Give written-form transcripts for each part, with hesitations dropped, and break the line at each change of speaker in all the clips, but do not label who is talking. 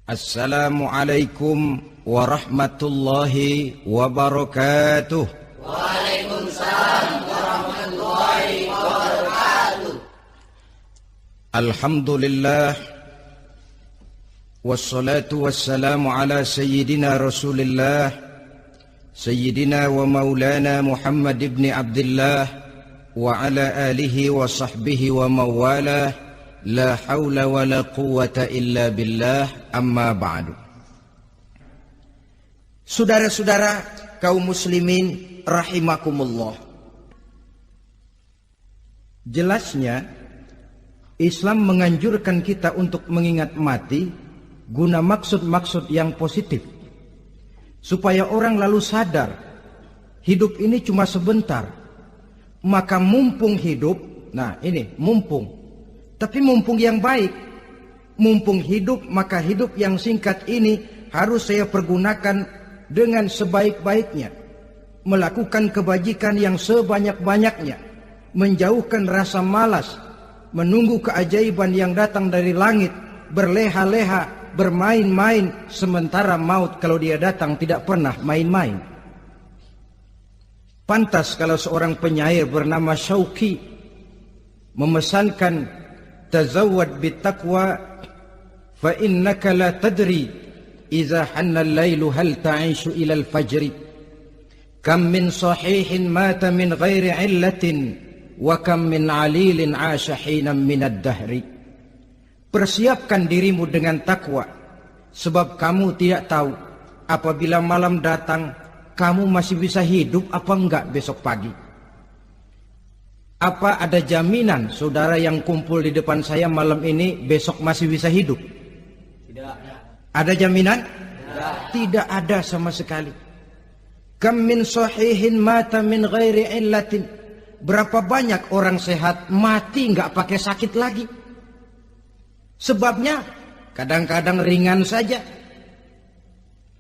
Assalamualaikum warahmatullahi wabarakatuh.
Waalaikumsalam warahmatullahi wabarakatuh.
Alhamdulillah wassalatu wassalamu ala sayyidina Rasulillah sayyidina wa maulana Muhammad ibn Abdullah wa ala alihi wa sahbihi wa mawalah. La haula wa la quwwata illa billah, amma ba'du. Saudara-saudara kaum muslimin rahimakumullah. Jelasnya Islam menganjurkan kita untuk mengingat mati guna maksud-maksud yang positif, supaya orang lalu sadar hidup ini cuma sebentar. Maka mumpung hidup, nah ini mumpung, tapi mumpung yang baik. Mumpung hidup, maka hidup yang singkat ini harus saya pergunakan dengan sebaik-baiknya, melakukan kebajikan yang sebanyak-banyaknya, menjauhkan rasa malas, menunggu keajaiban yang datang dari langit, berleha-leha, bermain-main, sementara maut kalau dia datang tidak pernah main-main. Pantas kalau seorang penyair bernama Syauqi memesankan, tazawwad bittaqwa fa innaka la tadri idza hanna al-lailu hal ta'ishu ila al-fajri kam min sahihin mata min ghairi illatin wa kam min alilin 'asha hinan min ad-dahri. Persiapkan dirimu dengan takwa, sebab kamu tidak tahu apabila malam datang kamu masih bisa hidup apa enggak besok pagi. Apa ada jaminan saudara yang kumpul di depan saya malam ini besok masih bisa hidup?
Tidak.
Ada jaminan?
Tidak.
Tidak ada sama sekali. Kam min sahihin mata min ghairi illatin. Berapa banyak orang sehat mati nggak pakai sakit lagi. Sebabnya kadang-kadang ringan saja.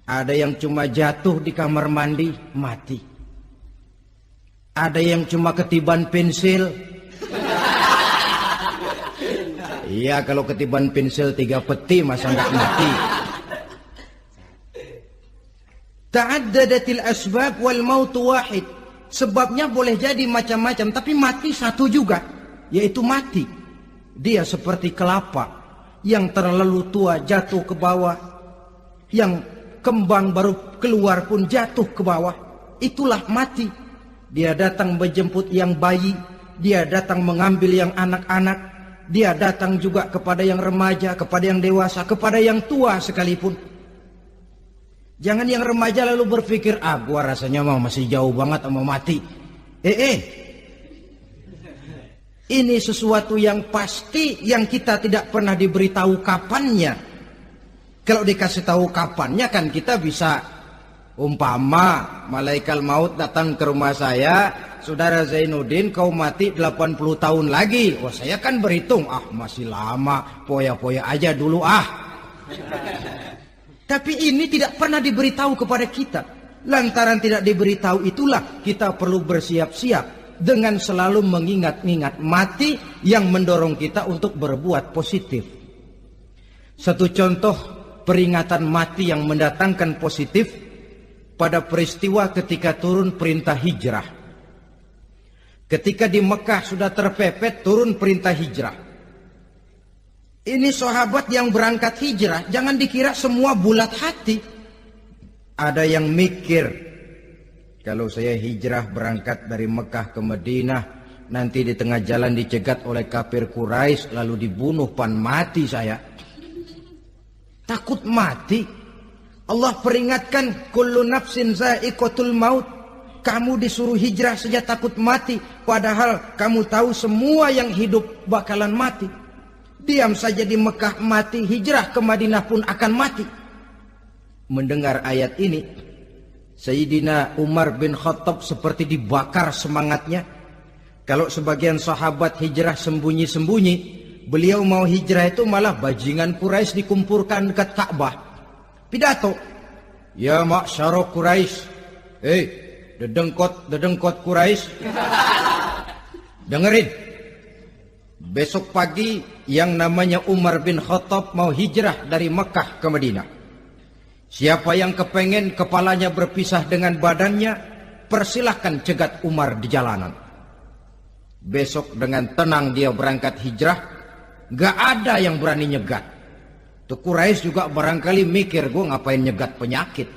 Ada yang cuma jatuh di kamar mandi mati. Ada yang cuma ketiban pensil. Iya, kalau ketiban pensil 3 peti masa nggak mati. Ta'addadatil asbab wal maut wahid. Sebabnya boleh jadi macam-macam, tapi mati satu juga, yaitu mati. Dia seperti kelapa yang terlalu tua jatuh ke bawah, yang kembang baru keluar pun jatuh ke bawah. Itulah mati. Dia datang menjemput yang bayi, dia datang mengambil yang anak-anak, dia datang juga kepada yang remaja, kepada yang dewasa, kepada yang tua sekalipun. Jangan yang remaja lalu berpikir, gua rasanya masih jauh banget mau mati. Ini sesuatu yang pasti yang kita tidak pernah diberitahu kapannya. Kalau dikasih tahu kapannya kan kita bisa, umpama malaikat maut datang ke rumah saya, saudara Zainuddin kau mati 80 tahun lagi. Wah, saya kan berhitung, masih lama, poya-poya aja dulu Tapi ini tidak pernah diberitahu kepada kita. Lantaran tidak diberitahu itulah kita perlu bersiap-siap dengan selalu mengingat-ingat mati yang mendorong kita untuk berbuat positif. Satu contoh peringatan mati yang mendatangkan positif pada peristiwa ketika turun perintah hijrah. Ketika di Mekah sudah terpepet turun perintah hijrah. Ini sahabat yang berangkat hijrah, jangan dikira semua bulat hati. Ada yang mikir, kalau saya hijrah berangkat dari Mekah ke Madinah, nanti di tengah jalan dicegat oleh kafir Quraisy lalu dibunuh, mati saya. Takut mati. Allah peringatkan, kullu nafsin za'iqatul maut. Kamu disuruh hijrah saja takut mati, padahal kamu tahu semua yang hidup bakalan mati. Diam saja di Mekah mati, hijrah ke Madinah pun akan mati. Mendengar ayat ini, Sayyidina Umar bin Khattab seperti dibakar semangatnya. Kalau sebagian sahabat hijrah sembunyi-sembunyi, beliau mau hijrah itu malah bajingan Quraisy dikumpulkan dekat Ka'bah. Pidato, ya ma'syara Quraisy, dedengkot Quraisy, dengerin, Besok pagi yang namanya Umar bin Khattab mau hijrah dari Mekah ke Madinah. Siapa yang kepengen kepalanya berpisah dengan badannya, persilahkan cegat Umar di jalanan. Besok dengan tenang dia berangkat hijrah, gak ada yang berani nyegat. Tuh Quraisy juga barangkali mikir, gue ngapain nyegat penyakit.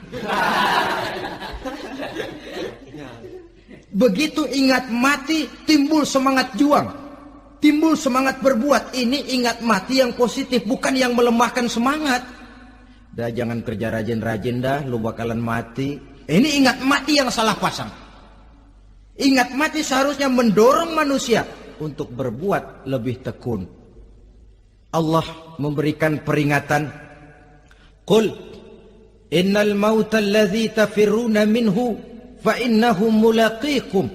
Begitu ingat mati, timbul semangat juang. Timbul semangat berbuat. Ini ingat mati yang positif, bukan yang melemahkan semangat. Dah jangan kerja rajin-rajin dah, lu bakalan mati. Ini ingat mati yang salah pasang. Ingat mati seharusnya mendorong manusia untuk berbuat lebih tekun. Allah memberikan peringatan. Qul innal mauta alladhi tafirruna minhu fa innahu mulaqikum.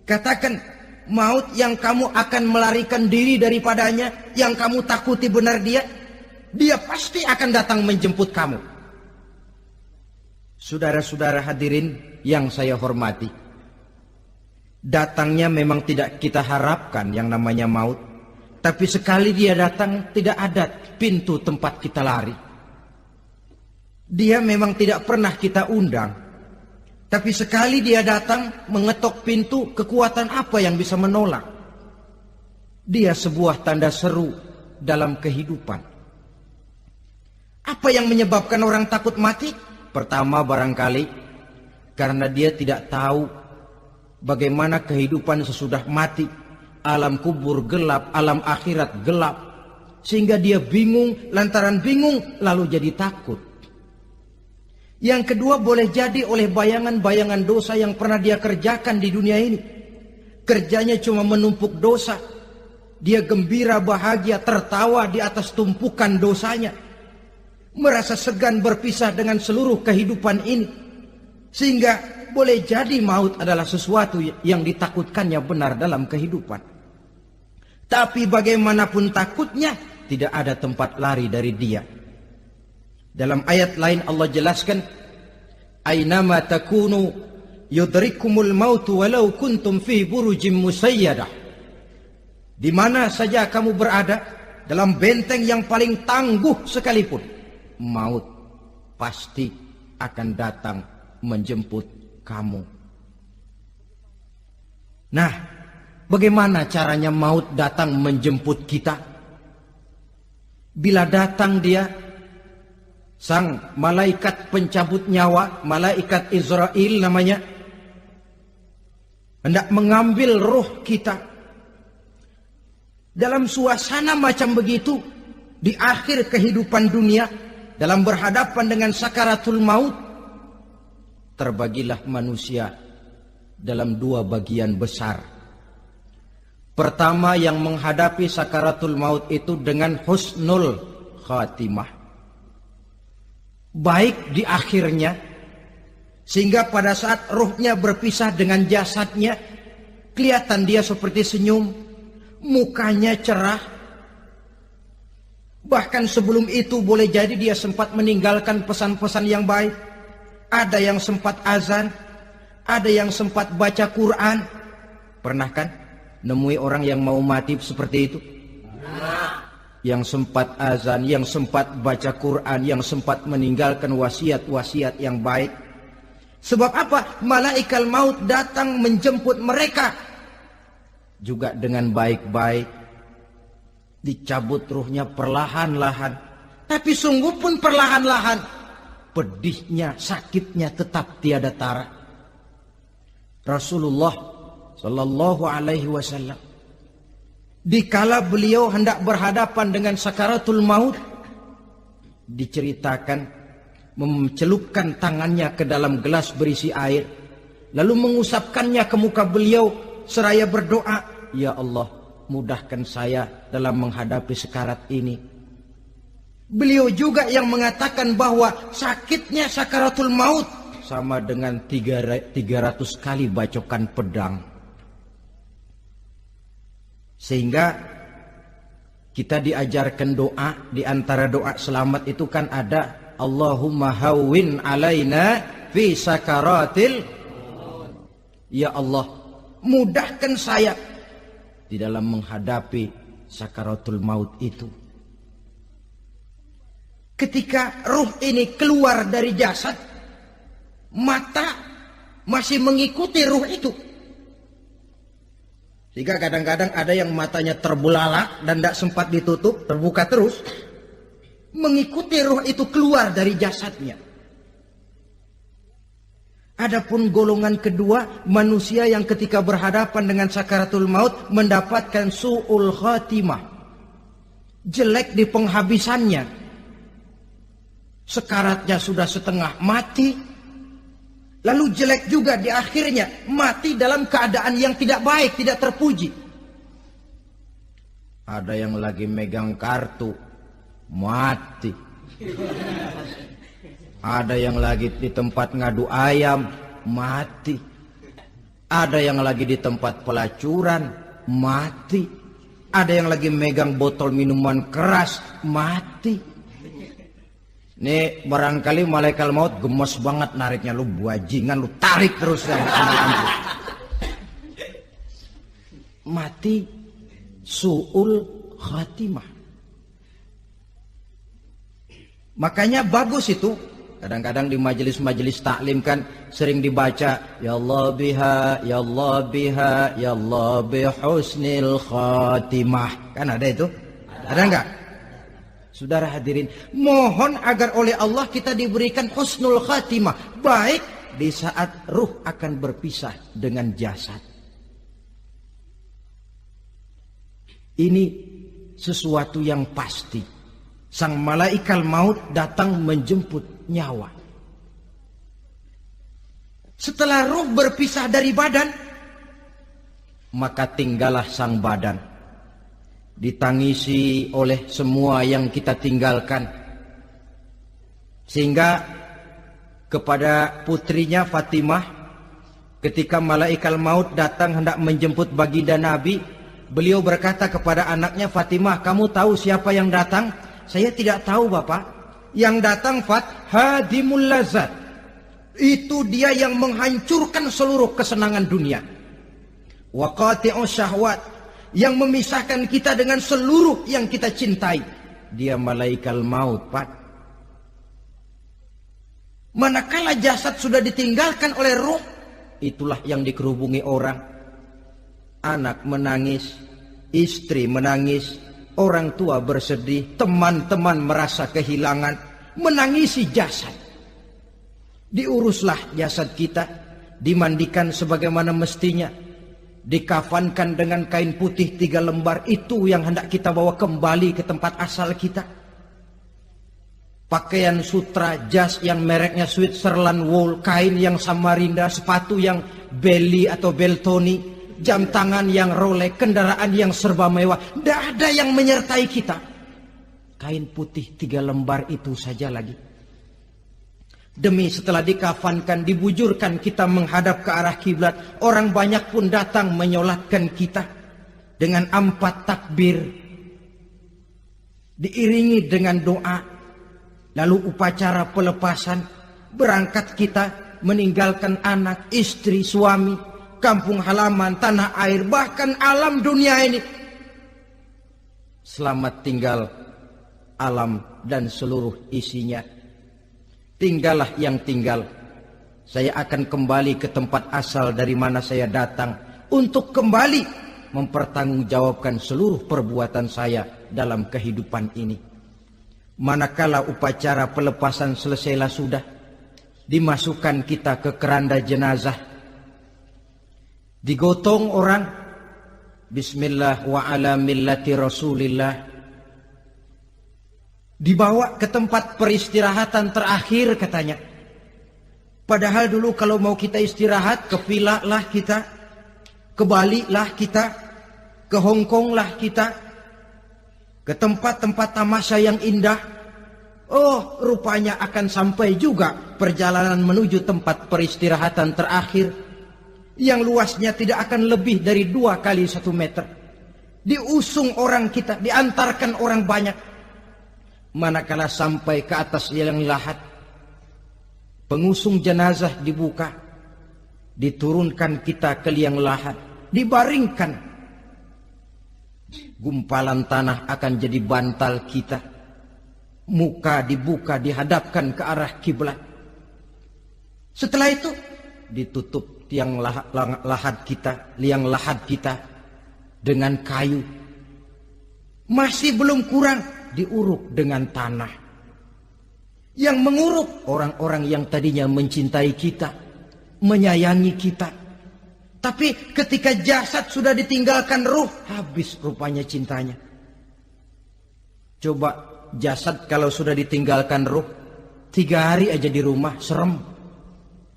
Katakan, maut yang kamu akan melarikan diri daripadanya, yang kamu takuti benar dia pasti akan datang menjemput kamu. Saudara-saudara hadirin yang saya hormati, datangnya memang tidak kita harapkan yang namanya maut, tapi sekali dia datang tidak ada pintu tempat kita lari. Dia memang tidak pernah kita undang, tapi sekali dia datang mengetok pintu, kekuatan apa yang bisa menolak? Dia sebuah tanda seru dalam kehidupan. Apa yang menyebabkan orang takut mati? Pertama barangkali karena dia tidak tahu bagaimana kehidupan sesudah mati. Alam kubur gelap, alam akhirat gelap. Sehingga dia bingung, lantaran bingung lalu jadi takut. Yang kedua boleh jadi oleh bayangan-bayangan dosa yang pernah dia kerjakan di dunia ini. Kerjanya cuma menumpuk dosa. Dia gembira, bahagia, tertawa di atas tumpukan dosanya. Merasa segan berpisah dengan seluruh kehidupan ini. Sehingga boleh jadi maut adalah sesuatu yang ditakutkannya benar dalam kehidupan. Tapi bagaimanapun takutnya, tidak ada tempat lari dari dia. Dalam ayat lain Allah jelaskan, Aynama takunu yudrikumul mautu walau kuntum fi burujim musayyadah. Di mana saja kamu berada, dalam benteng yang paling tangguh sekalipun, maut pasti akan datang menjemput kamu. Nah, bagaimana caranya maut datang menjemput kita? Bila datang dia, sang malaikat pencabut nyawa, malaikat Israel namanya, hendak mengambil roh kita. Dalam suasana macam begitu, di akhir kehidupan dunia, dalam berhadapan dengan sakaratul maut, terbagilah manusia dalam dua bagian besar. Pertama, yang menghadapi sakaratul maut itu dengan husnul khatimah, baik di akhirnya, sehingga pada saat ruhnya berpisah dengan jasadnya, kelihatan dia seperti senyum, mukanya cerah. Bahkan sebelum itu boleh jadi dia sempat meninggalkan pesan-pesan yang baik. Ada yang sempat azan, ada yang sempat baca Quran. Pernah kan nemui orang yang mau mati seperti itu? Yang sempat azan, yang sempat baca Quran, yang sempat meninggalkan wasiat-wasiat yang baik. Sebab apa? Malaikat maut datang menjemput mereka juga dengan baik-baik. Dicabut ruhnya perlahan-lahan, tapi sungguh pun perlahan-lahan. Pedihnya, sakitnya tetap tiada tara. Rasulullah Sallallahu Alaihi Wasallam, dikala beliau hendak berhadapan dengan sakaratul maut, diceritakan mencelupkan tangannya ke dalam gelas berisi air, lalu mengusapkannya ke muka beliau seraya berdoa, "Ya Allah, mudahkan saya dalam menghadapi sekarat ini." Beliau juga yang mengatakan bahwa sakitnya sakaratul maut sama dengan 300 kali bacokan pedang. Sehingga kita diajarkan doa, di antara doa selamat itu kan ada Allahumma hawwin alaina fi sakaratil. Ya Allah, mudahkan saya di dalam menghadapi sakaratul maut itu. Ketika ruh ini keluar dari jasad, mata masih mengikuti ruh itu. Sehingga kadang-kadang ada yang matanya terbelalak dan tidak sempat ditutup, terbuka terus, mengikuti ruh itu keluar dari jasadnya. Adapun golongan kedua, manusia yang ketika berhadapan dengan sakaratul maut mendapatkan su'ul khatimah, jelek di penghabisannya. Sekaratnya sudah setengah mati, lalu jelek juga di akhirnya, mati dalam keadaan yang tidak baik, tidak terpuji. Ada yang lagi megang kartu, mati. Ada yang lagi di tempat ngadu ayam, mati. Ada yang lagi di tempat pelacuran, mati. Ada yang lagi megang botol minuman keras, mati. Nih barangkali malaikat maut gemes banget nariknya, lu buajingan, lu tarik terus ya. Mati su'ul khatimah. Makanya bagus itu. Kadang-kadang di majelis-majelis taklim kan sering dibaca ya Allah biha, ya Allah biha, ya Allah bihusnil khatimah. Kan ada itu? Ada enggak? Saudara hadirin, mohon agar oleh Allah kita diberikan husnul khatimah, baik di saat ruh akan berpisah dengan jasad. Ini sesuatu yang pasti. Sang malaikat maut datang menjemput nyawa. Setelah ruh berpisah dari badan, maka tinggallah sang badan, ditangisi oleh semua yang kita tinggalkan. Sehingga kepada putrinya Fatimah, ketika malaikat maut datang hendak menjemput baginda Nabi, beliau berkata kepada anaknya, Fatimah, kamu tahu siapa yang datang? Saya tidak tahu, Bapak. Yang datang hadimul lazat. Itu dia yang menghancurkan seluruh kesenangan dunia. Wa qati'us syahwat, yang memisahkan kita dengan seluruh yang kita cintai. Dia malaikat maut, Pak. Manakala jasad sudah ditinggalkan oleh ruh, itulah yang dikerubungi orang. Anak menangis, istri menangis, orang tua bersedih, teman-teman merasa kehilangan, menangisi jasad. Diuruslah jasad kita, dimandikan sebagaimana mestinya, dikafankan dengan kain putih 3 lembar, itu yang hendak kita bawa kembali ke tempat asal kita. Pakaian sutra, jas yang mereknya Switzerland wool, kain yang Samarinda, sepatu yang Belly atau Beltoni, jam tangan yang Rolex, kendaraan yang serba mewah, tidak ada yang menyertai kita. Kain putih 3 lembar itu saja lagi. Demi setelah dikafankan, dibujurkan kita menghadap ke arah kiblat, orang banyak pun datang menyolatkan kita dengan 4 takbir, diiringi dengan doa. Lalu upacara pelepasan, berangkat kita meninggalkan anak, istri, suami, kampung halaman, tanah air, bahkan alam dunia ini. Selamat tinggal alam dan seluruh isinya. Tinggallah yang tinggal. Saya akan kembali ke tempat asal dari mana saya datang, untuk kembali mempertanggungjawabkan seluruh perbuatan saya dalam kehidupan ini. Manakala upacara pelepasan selesailah sudah, dimasukkan kita ke keranda jenazah, digotong orang, bismillah wa ala millati rasulillah, dibawa ke tempat peristirahatan terakhir katanya. Padahal dulu kalau mau kita istirahat, ke villa lah kita, ke Bali lah kita, ke Hong Kong lah kita, ke tempat-tempat tamasya yang indah. Oh, rupanya akan sampai juga perjalanan menuju tempat peristirahatan terakhir, yang luasnya tidak akan lebih dari 2 kali 1 meter. Diusung orang kita, diantarkan orang banyak. Manakala sampai ke atas liang lahat, pengusung jenazah dibuka, diturunkan kita ke liang lahat, dibaringkan. Gumpalan tanah akan jadi bantal kita. Muka dibuka, dihadapkan ke arah kiblat. Setelah itu ditutup liang lahat kita dengan kayu. Masih belum kurang, diuruk dengan tanah. Yang menguruk orang-orang yang tadinya mencintai kita, menyayangi kita. Tapi ketika jasad sudah ditinggalkan ruh, habis rupanya cintanya. Coba jasad kalau sudah ditinggalkan ruh, 3 hari aja di rumah, serem.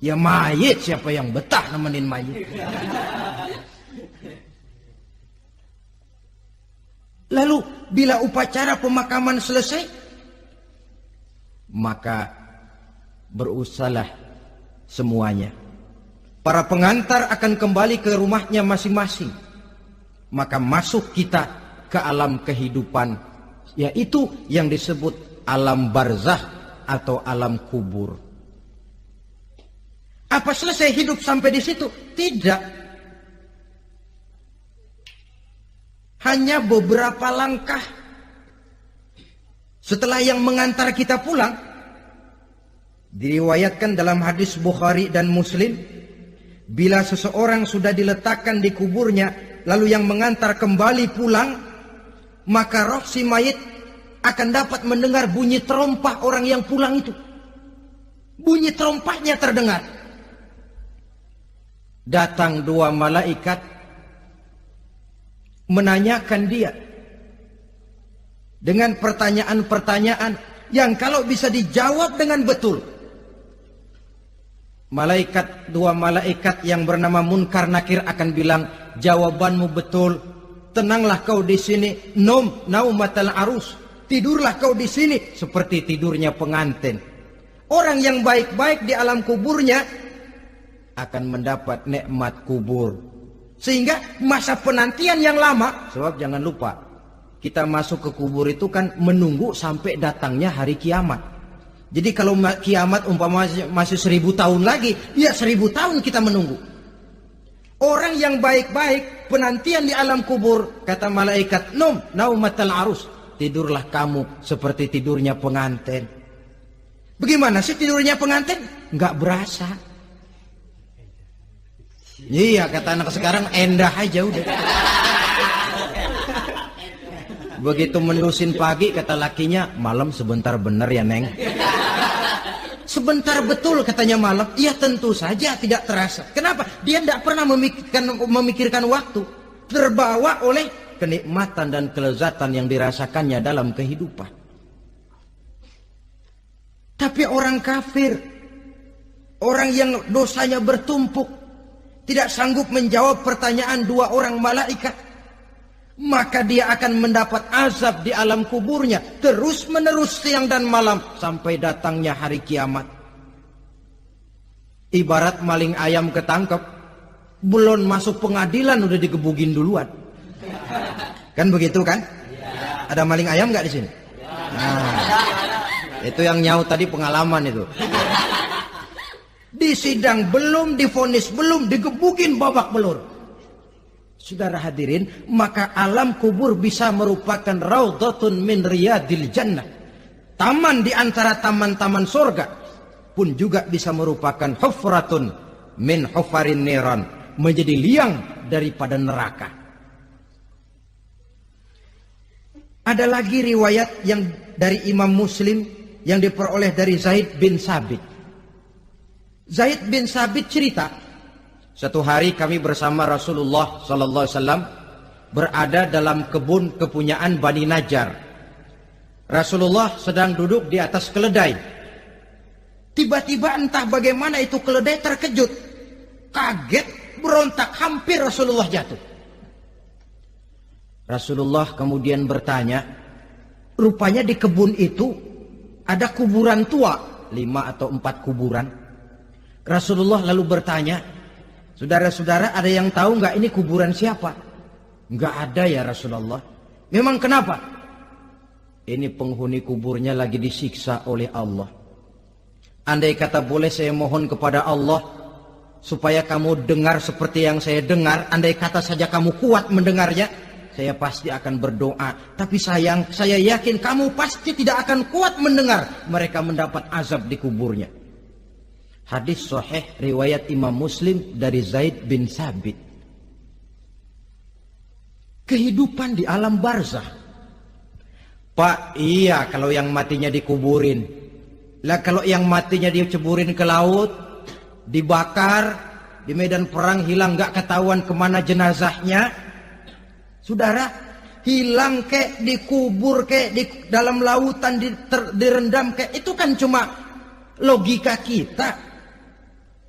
Ya mayit, siapa yang betah nemenin mayit? Lalu bila upacara pemakaman selesai, maka berusahalah semuanya. Para pengantar akan kembali ke rumahnya masing-masing. Maka masuk kita ke alam kehidupan, yaitu yang disebut alam barzah atau alam kubur. Apa selesai hidup sampai di situ? Tidak. Hanya beberapa langkah setelah yang mengantar kita pulang, diriwayatkan dalam hadis Bukhari dan Muslim, bila seseorang sudah diletakkan di kuburnya, lalu yang mengantar kembali pulang, maka roh si mayit akan dapat mendengar bunyi terompah orang yang pulang itu. Bunyi terompahnya terdengar. Datang 2 malaikat menanyakan dia dengan pertanyaan-pertanyaan yang kalau bisa dijawab dengan betul. 2 malaikat yang bernama Munkar Nakir akan bilang, jawabanmu betul. Tenanglah kau di sini, naumatal arus. Tidurlah kau di sini seperti tidurnya pengantin. Orang yang baik-baik di alam kuburnya akan mendapat nikmat kubur. Sehingga masa penantian yang lama, sebab jangan lupa, kita masuk ke kubur itu kan menunggu sampai datangnya hari kiamat. Jadi kalau kiamat umpama masih 1000 tahun lagi, ya 1000 tahun kita menunggu. Orang yang baik-baik, penantian di alam kubur, kata malaikat, naumatal arus. Tidurlah kamu seperti tidurnya pengantin. Bagaimana sih tidurnya pengantin? Nggak berasa. Iya, kata anak sekarang, endah aja udah. Begitu mendusin pagi, kata lakinya, malam sebentar bener ya Neng. Sebentar betul katanya malam. Ya tentu saja tidak terasa. Kenapa? Dia tidak pernah memikirkan waktu. Terbawa oleh kenikmatan dan kelezatan yang dirasakannya dalam kehidupan. Tapi orang kafir, orang yang dosanya bertumpuk, tidak sanggup menjawab pertanyaan 2 orang malaikat, maka dia akan mendapat azab di alam kuburnya terus menerus siang dan malam sampai datangnya hari kiamat. Ibarat maling ayam ketangkep, belum masuk pengadilan udah digebugin duluan. Kan begitu kan? Ada maling ayam nggak di sini? Nah, itu yang nyaut tadi pengalaman itu. Di sidang belum, divonis belum, digebugin babak belur. Saudara hadirin, maka alam kubur bisa merupakan raudhatun min riyadil jannah. Taman di antara taman-taman surga, pun juga bisa merupakan hufratun min hufarin niran, menjadi liang daripada neraka. Ada lagi riwayat yang dari Imam Muslim yang diperoleh dari Zaid bin Sabit. Zaid bin Sabit cerita, satu hari kami bersama Rasulullah sallallahu alaihi wasallam berada dalam kebun kepunyaan Bani Najjar. Rasulullah sedang duduk di atas keledai. Tiba-tiba entah bagaimana itu keledai terkejut, kaget, berontak, hampir Rasulullah jatuh. Rasulullah kemudian bertanya, rupanya di kebun itu ada kuburan tua, 5 atau 4 kuburan. Rasulullah lalu bertanya, saudara-saudara ada yang tahu nggak ini kuburan siapa? Nggak ada ya Rasulullah. Memang kenapa? Ini penghuni kuburnya lagi disiksa oleh Allah. Andai kata boleh saya mohon kepada Allah supaya kamu dengar seperti yang saya dengar, andai kata saja kamu kuat mendengarnya, saya pasti akan berdoa. Tapi sayang, saya yakin kamu pasti tidak akan kuat mendengar mereka mendapat azab di kuburnya. Hadis sahih riwayat Imam Muslim dari Zaid bin Sabit. Kehidupan di alam barzah. Pak, iya kalau yang matinya dikuburin. Lah kalau yang matinya diceburin ke laut, dibakar, di medan perang hilang gak ketahuan kemana jenazahnya. Saudara, hilang kek, dikubur kek, di dalam lautan direndam kek, itu kan cuma logika kita.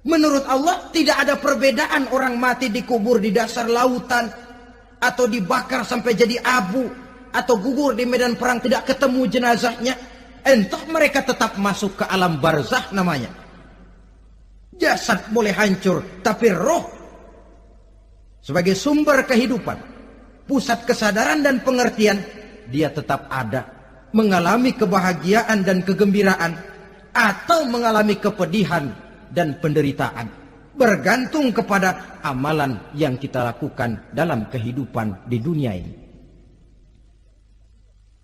Menurut Allah tidak ada perbedaan orang mati dikubur di dasar lautan, atau dibakar sampai jadi abu, atau gugur di medan perang tidak ketemu jenazahnya. Entah mereka tetap masuk ke alam barzah namanya. Jasad boleh hancur, tapi roh sebagai sumber kehidupan, pusat kesadaran dan pengertian, dia tetap ada, mengalami kebahagiaan dan kegembiraan, atau mengalami kepedihan dan penderitaan, bergantung kepada amalan yang kita lakukan dalam kehidupan di dunia ini.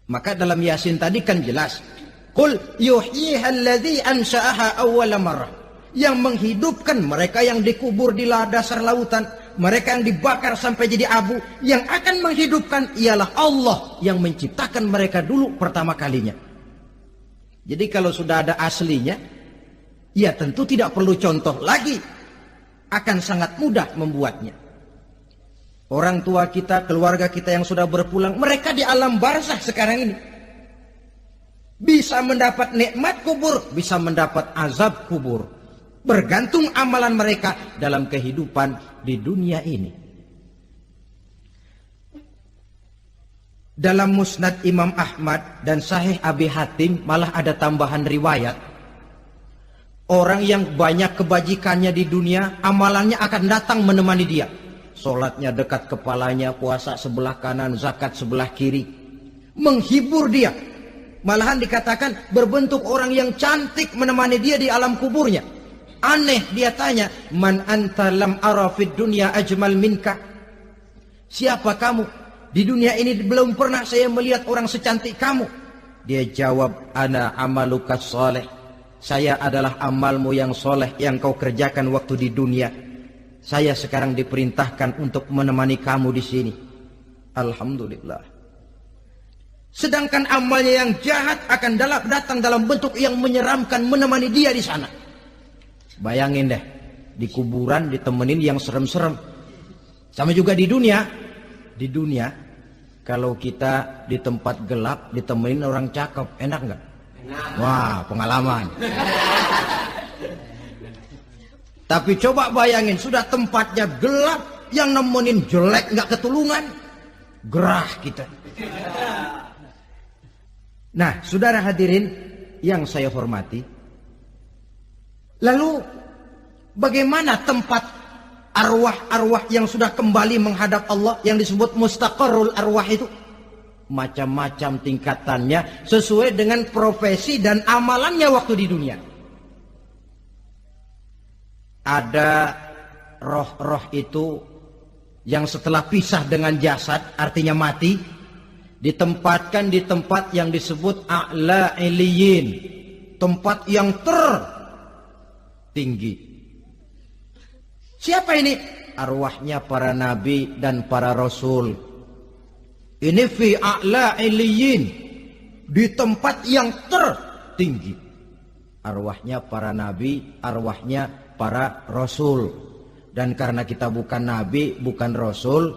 Maka dalam Yasin tadi kan jelas, qul yuhyiha alladzi ansha'aha awwala marrah, yang menghidupkan mereka yang dikubur di dasar lautan, mereka yang dibakar sampai jadi abu, yang akan menghidupkan ialah Allah yang menciptakan mereka dulu pertama kalinya. Jadi kalau sudah ada aslinya, ya tentu tidak perlu contoh lagi, akan sangat mudah membuatnya. Orang tua kita, keluarga kita yang sudah berpulang, mereka di alam barzah sekarang ini bisa mendapat nikmat kubur, bisa mendapat azab kubur, bergantung amalan mereka dalam kehidupan di dunia ini. Dalam Musnad Imam Ahmad dan Sahih Abi Hatim malah ada tambahan riwayat. Orang yang banyak kebajikannya di dunia, amalannya akan datang menemani dia. Sholatnya dekat kepalanya, puasa sebelah kanan, zakat sebelah kiri, menghibur dia. Malahan dikatakan berbentuk orang yang cantik menemani dia di alam kuburnya. Aneh, dia tanya, man anta lam ara fid dunya ajmal minka. Siapa kamu? Di dunia ini belum pernah saya melihat orang secantik kamu. Dia jawab, ana amaluka soleh. Saya adalah amalmu yang soleh yang kau kerjakan waktu di dunia. Saya sekarang diperintahkan untuk menemani kamu di sini. Alhamdulillah. Sedangkan amalnya yang jahat akan datang dalam bentuk yang menyeramkan menemani dia di sana. Bayangin deh, di kuburan ditemenin yang serem-serem. Sama juga di dunia. Di dunia, kalau kita di tempat gelap ditemenin orang cakep, enak nggak? Wah, pengalaman. Tapi coba bayangin, sudah tempatnya gelap, yang nemenin jelek nggak ketulungan, gerah kita. Nah, saudara hadirin yang saya hormati, lalu bagaimana tempat arwah-arwah yang sudah kembali menghadap Allah yang disebut mustaqarrul arwah itu? Macam-macam tingkatannya sesuai dengan profesi dan amalannya waktu di dunia. Ada roh-roh itu yang setelah pisah dengan jasad, artinya mati, ditempatkan di tempat yang disebut a'la iliyin, tempat yang tertinggi. Siapa ini? Arwahnya para nabi dan para rasul. Ini fi a'la iliyin, di tempat yang tertinggi. Arwahnya para nabi, arwahnya para rasul. Dan karena kita bukan nabi, bukan rasul,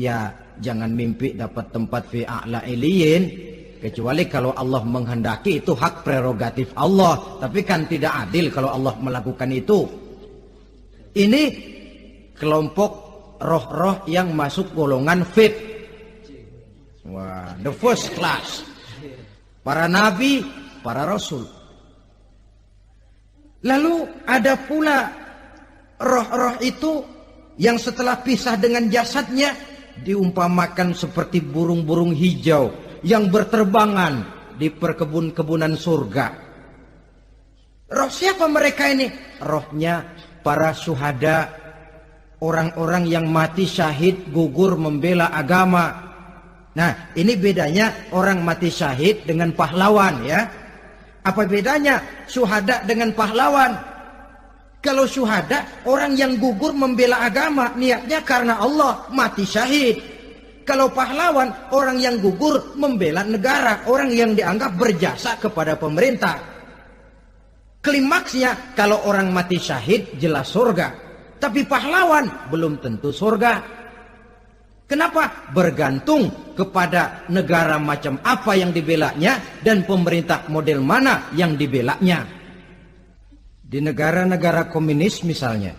ya jangan mimpi dapat tempat fi a'la iliyin, kecuali kalau Allah menghendaki. Itu hak prerogatif Allah, tapi kan tidak adil kalau Allah melakukan itu. Ini kelompok roh-roh yang masuk golongan fit. Wah, the first class. Para nabi, para rasul. Lalu ada pula roh-roh itu yang setelah pisah dengan jasadnya diumpamakan seperti burung-burung hijau yang berterbangan di perkebun-kebunan surga. Roh siapa mereka ini? Rohnya para syuhada, orang-orang yang mati syahid gugur membela agama. Nah, ini bedanya orang mati syahid dengan pahlawan ya. Apa bedanya syuhada dengan pahlawan? Kalau syuhada, orang yang gugur membela agama, niatnya karena Allah, mati syahid. Kalau pahlawan, orang yang gugur membela negara, orang yang dianggap berjasa kepada pemerintah. Klimaksnya, kalau orang mati syahid jelas surga, tapi pahlawan belum tentu surga. Kenapa? Bergantung kepada negara macam apa yang dibelanya dan pemerintah model mana yang dibelanya. Di negara-negara komunis misalnya,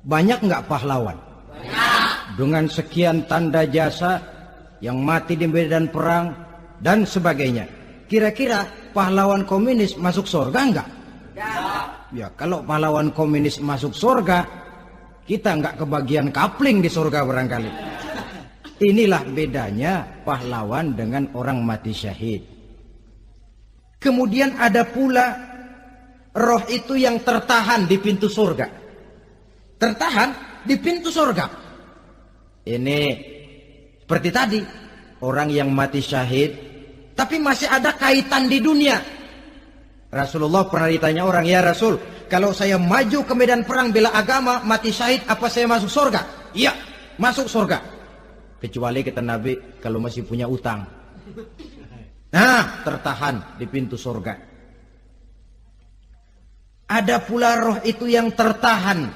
banyak nggak pahlawan? Banyak. Dengan sekian tanda jasa yang mati di medan perang dan sebagainya. Kira-kira pahlawan komunis masuk surga enggak? Ya, kalau pahlawan komunis masuk surga, kita nggak kebagian kapling di surga barangkali. Inilah bedanya pahlawan dengan orang mati syahid. Kemudian ada pula roh itu yang tertahan di pintu surga. Tertahan di pintu surga. Ini seperti tadi, orang yang mati syahid tapi masih ada kaitan di dunia. Rasulullah pernah ditanya orang, "Ya Rasul, kalau saya maju ke medan perang bela agama, mati syahid, apa saya masuk surga?" "Iya, masuk surga. Kecuali kata Nabi, kalau masih punya utang." Nah, tertahan di pintu surga. Ada pula roh itu yang tertahan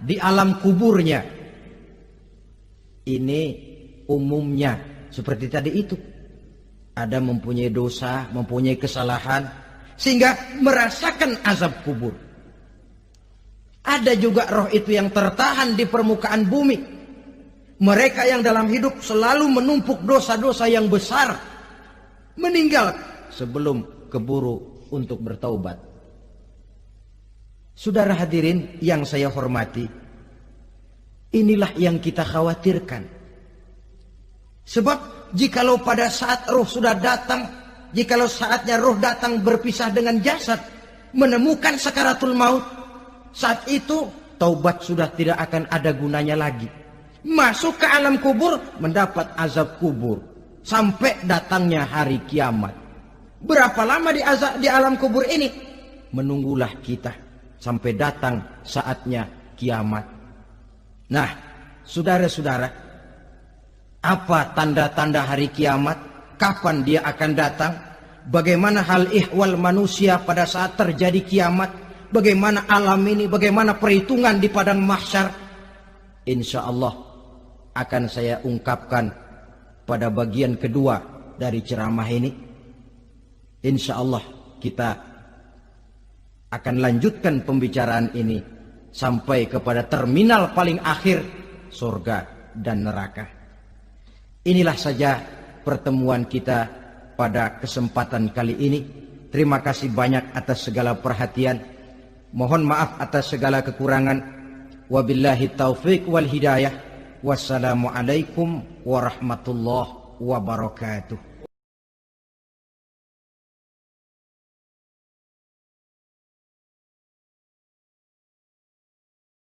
di alam kuburnya. Ini umumnya seperti tadi itu. Ada mempunyai dosa, mempunyai kesalahan, sehingga merasakan azab kubur. Ada juga roh itu yang tertahan di permukaan bumi. Mereka yang dalam hidup selalu menumpuk dosa-dosa yang besar, meninggal sebelum keburu untuk bertaubat. Saudara hadirin yang saya hormati, inilah yang kita khawatirkan. Sebab jikalau pada saat roh sudah datang, jikalau saatnya roh datang berpisah dengan jasad, menemukan sakaratul maut, saat itu taubat sudah tidak akan ada gunanya lagi. Masuk ke alam kubur, mendapat azab kubur sampai datangnya hari kiamat. Berapa lama di alam kubur ini? Menunggulah kita sampai datang saatnya kiamat. Nah, saudara-saudara, apa tanda-tanda hari kiamat? Kapan dia akan datang? Bagaimana hal ihwal manusia pada saat terjadi kiamat? Bagaimana alam ini? Bagaimana perhitungan di padang mahsyar? Insya Allah akan saya ungkapkan pada bagian kedua dari ceramah ini. Insya Allah kita akan lanjutkan pembicaraan ini sampai kepada terminal paling akhir, surga dan neraka. Inilah saja pertemuan kita pada kesempatan kali ini. Terima kasih banyak atas segala perhatian. Mohon maaf atas segala kekurangan. Wabillahi taufiq wal hidayah. Wassalamualaikum warahmatullahi wabarakatuh.